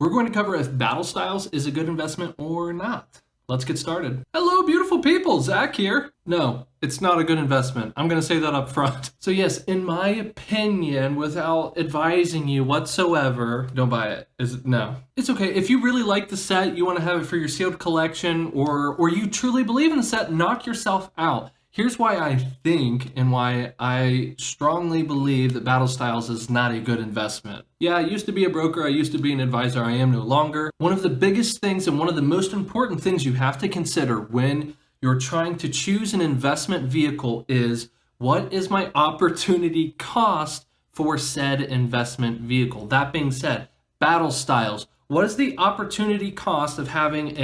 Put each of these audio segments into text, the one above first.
We're going to cover if Battle Styles is a good investment or not. Let's get started. Hello, beautiful people. Zach here. No, it's not a good investment. I'm going to say that up front. So yes, in my opinion, without advising you whatsoever, don't buy it. No. It's okay. If you really like the set, you want to have it for your sealed collection, or you truly believe in the set, knock yourself out. Here's why I think and why I strongly believe that Battle Styles is not a good investment. Yeah, I used to be a broker, I used to be an advisor, I am no longer. One of the biggest things and one of the most important things you have to consider when you're trying to choose an investment vehicle is, what is my opportunity cost for said investment vehicle? That being said, Battle Styles. What is the opportunity cost of having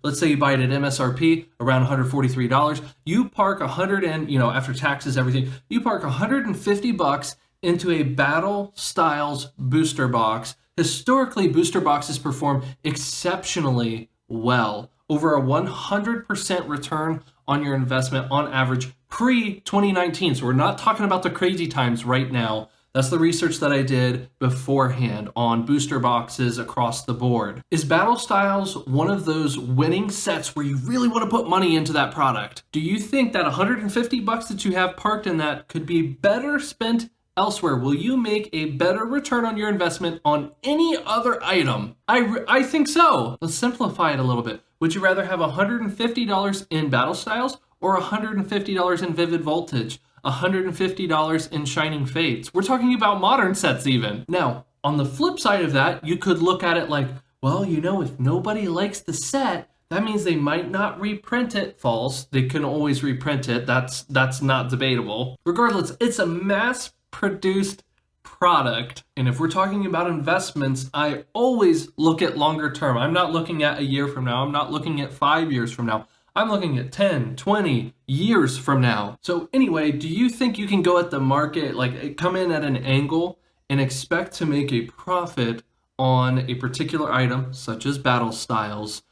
let's say you buy it at MSRP around $143, you park after taxes, everything, you park $150 into a Battle Styles booster box. Historically, booster boxes perform exceptionally well, over a 100% return on your investment on average pre-2019. So we're not talking about the crazy times right now. That's the research that I did beforehand on booster boxes across the board. Is Battle Styles one of those winning sets where you really want to put money into that product? Do you think that $150 that you have parked in that could be better spent elsewhere? Will you make a better return on your investment on any other item? I think so. Let's simplify it a little bit. Would you rather have $150 in Battle Styles or $150 in Vivid Voltage? $150 in Shining Fates. We're talking about modern sets even. Now, on the flip side of that, you could look at it like, well, if nobody likes the set, that means they might not reprint it. False. They can always reprint it. That's not debatable. Regardless, it's a mass-produced product. And if we're talking about investments, I always look at longer term. I'm not looking at a year from now. I'm not looking at 5 years from now. I'm looking at 10, 20 years from now. So anyway, do you think you can go at the market, like come in at an angle and expect to make a profit on a particular item, such as Battle Styles,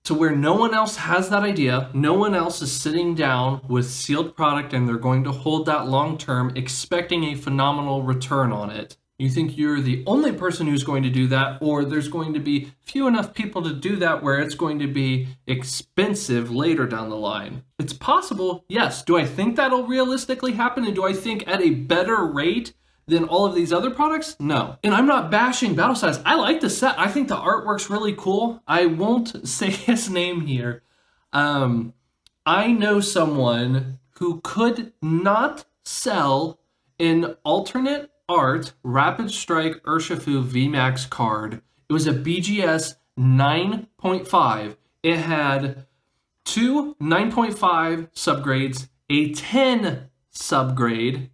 to where no one else has that idea, no one else is sitting down with sealed product and they're going to hold that long term, expecting a phenomenal return on it? You think you're the only person who's going to do that, or there's going to be few enough people to do that where it's going to be expensive later down the line? It's possible, yes. Do I think that'll realistically happen, and do I think at a better rate than all of these other products? No. And I'm not bashing Battle Styles. I like the set. I think the artwork's really cool. I won't say his name here. I know someone who could not sell an alternate art Rapid Strike Urshifu VMAX card. It was a BGS 9.5. It had two 9.5 subgrades, a 10 subgrade,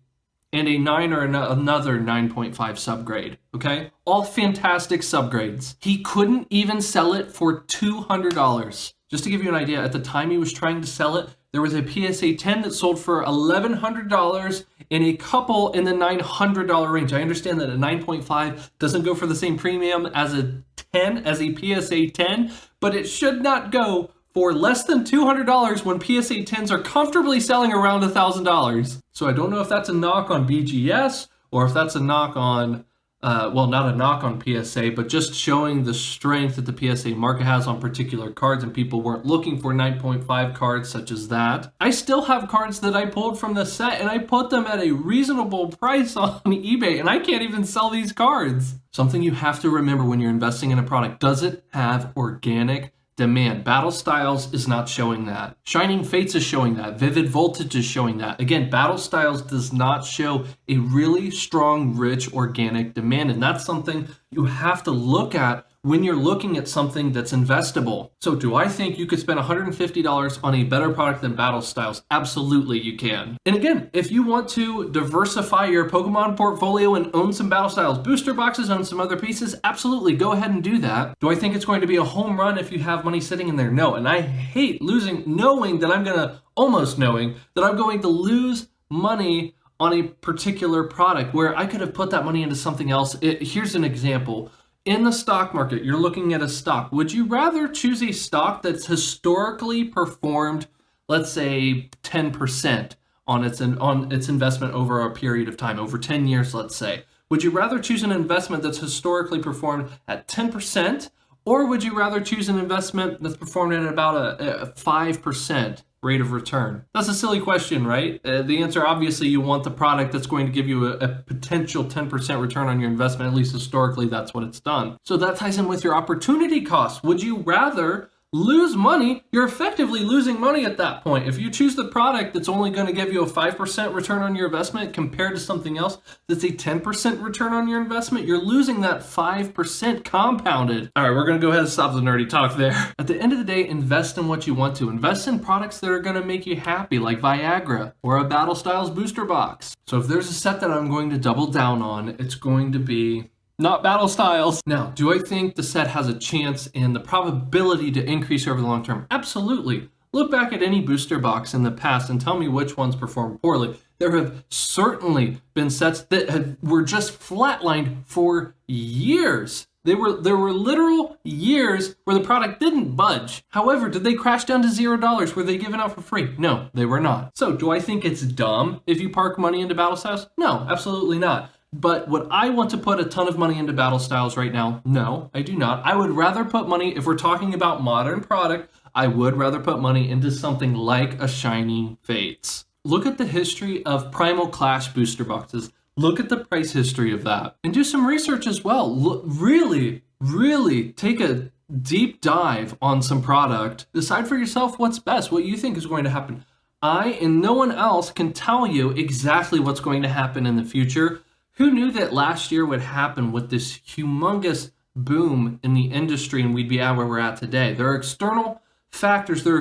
and a 9 or another 9.5 subgrade. Okay? All fantastic subgrades. He couldn't even sell it for $200. Just to give you an idea, at the time he was trying to sell it, there was a PSA 10 that sold for $1,100 and a couple in the $900 range. I understand that a 9.5 doesn't go for the same premium as a PSA 10, but it should not go for less than $200 when PSA 10s are comfortably selling around $1,000. So I don't know if that's a knock on BGS or if that's a knock on not a knock on PSA, but just showing the strength that the PSA market has on particular cards, and people weren't looking for 9.5 cards such as that. I still have cards that I pulled from the set, and I put them at a reasonable price on eBay, and I can't even sell these cards. Something you have to remember when you're investing in a product: does it have organic demand? Battle Styles is not showing that. Shining Fates is showing that. Vivid Voltage is showing that. Again, Battle Styles does not show a really strong, rich, organic demand, and that's something you have to look at when you're looking at something that's investable. So do I think you could spend $150 on a better product than Battle Styles? Absolutely you can. And again, if you want to diversify your Pokemon portfolio and own some Battle Styles booster boxes, own some other pieces, absolutely go ahead and do that. Do I think it's going to be a home run if you have money sitting in there? No. And I hate knowing that I'm going to lose money on a particular product where I could have put that money into something else. Here's an example. In the stock market, you're looking at a stock. Would you rather choose a stock that's historically performed, let's say 10% on its investment over a period of time, over 10 years, let's say? Would you rather choose an investment that's historically performed at 10%, or would you rather choose an investment that's performed at about a 5% rate of return? That's a silly question, right? The answer, obviously, you want the product that's going to give you a potential 10% return on your investment. At least historically, that's what it's done. So that ties in with your opportunity cost. Would you rather lose money? You're effectively losing money at that point. If you choose the product that's only going to give you a 5% return on your investment compared to something else that's a 10% return on your investment, you're losing that 5% compounded. All right, we're going to go ahead and stop the nerdy talk there. At the end of the day, invest in what you want to. Invest in products that are going to make you happy, like Viagra or a Battle Styles booster box. So if there's a set that I'm going to double down on, it's going to be not Battle Styles. Now, do I think the set has a chance and the probability to increase over the long term? Absolutely. Look back at any booster box in the past and tell me which ones performed poorly. There have certainly been sets that were just flatlined for years. There were literal years where the product didn't budge. However, did they crash down to $0? Were they given out for free? No, they were not. So do I think it's dumb if you park money into Battle Styles? No, absolutely not. But would I want to put a ton of money into Battle Styles right now? No, I do not. I would rather put money, if we're talking about modern product, I would rather put money into something like a Shining Fates. Look at the history of Primal Clash booster boxes. Look at the price history of that. And do some research as well. Look, really take a deep dive on some product. Decide for yourself what's best, what you think is going to happen. I and no one else can tell you exactly what's going to happen in the future. Who knew that last year would happen with this humongous boom in the industry and we'd be at where we're at today? There are external factors, there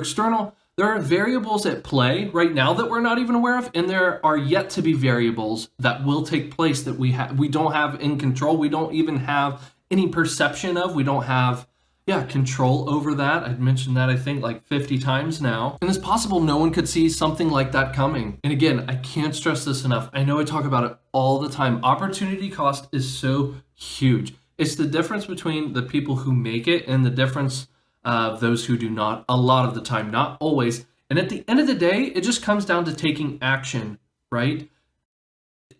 are variables at play right now that we're not even aware of, and there are yet to be variables that will take place that we don't have in control. We don't even have any perception of. We don't have control over that. I've mentioned that I think like 50 times now. And it's possible no one could see something like that coming. And again, I can't stress this enough. I know I talk about it all the time. Opportunity cost is so huge. It's the difference between the people who make it and the difference of those who do not, a lot of the time, not always. And at the end of the day, it just comes down to taking action, right?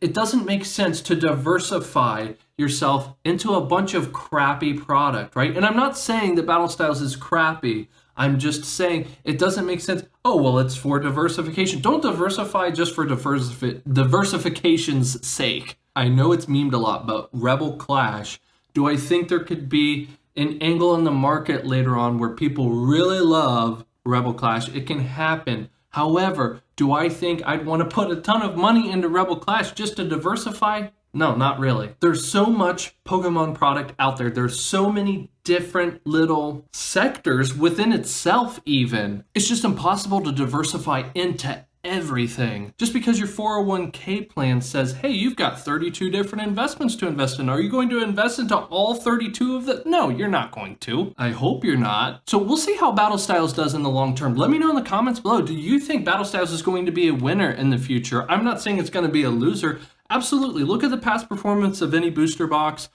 It doesn't make sense to diversify yourself into a bunch of crappy product, right? And I'm not saying that Battle Styles is crappy. I'm just saying it doesn't make sense. Oh, well, it's for diversification. Don't diversify just for diversification's sake. I know it's memed a lot, but Rebel Clash, do I think there could be an angle in the market later on where people really love Rebel Clash? It can happen. However, do I think I'd want to put a ton of money into Rebel Clash just to diversify? No, not really. There's so much Pokemon product out there. There's so many different little sectors within itself even. It's just impossible to diversify into everything. Just because your 401k plan says, hey, you've got 32 different investments to invest in. Are you going to invest into all 32 of them? No, you're not going to. I hope you're not. So we'll see how Battle Styles does in the long term. Let me know in the comments below. Do you think Battle Styles is going to be a winner in the future? I'm not saying it's going to be a loser. Absolutely. Look at the past performance of any booster box.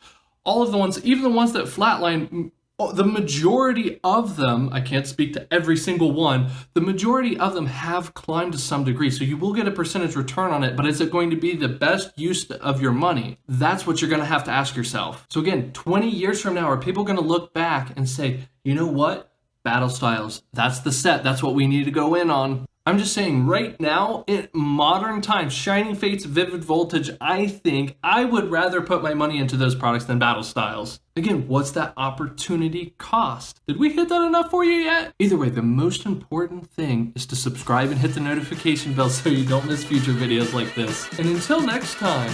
All of the ones, even the ones that flatline, the majority of them, I can't speak to every single one, the majority of them have climbed to some degree. So you will get a percentage return on it, but is it going to be the best use of your money? That's what you're going to have to ask yourself. So again, 20 years from now, are people going to look back and say, you know what? Battle Styles, that's the set. That's what we need to go in on. I'm just saying right now, in modern times, Shining Fates, Vivid Voltage, I think I would rather put my money into those products than Battle Styles. Again, what's that opportunity cost? Did we hit that enough for you yet? Either way, the most important thing is to subscribe and hit the notification bell so you don't miss future videos like this. And until next time,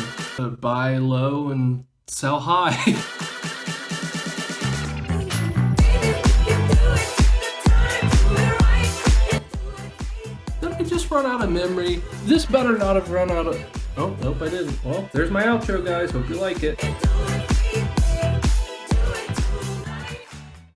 buy low and sell high. Run out of memory. This better not have run out of... Oh, nope, I didn't. Well, there's my outro, guys. Hope you like it.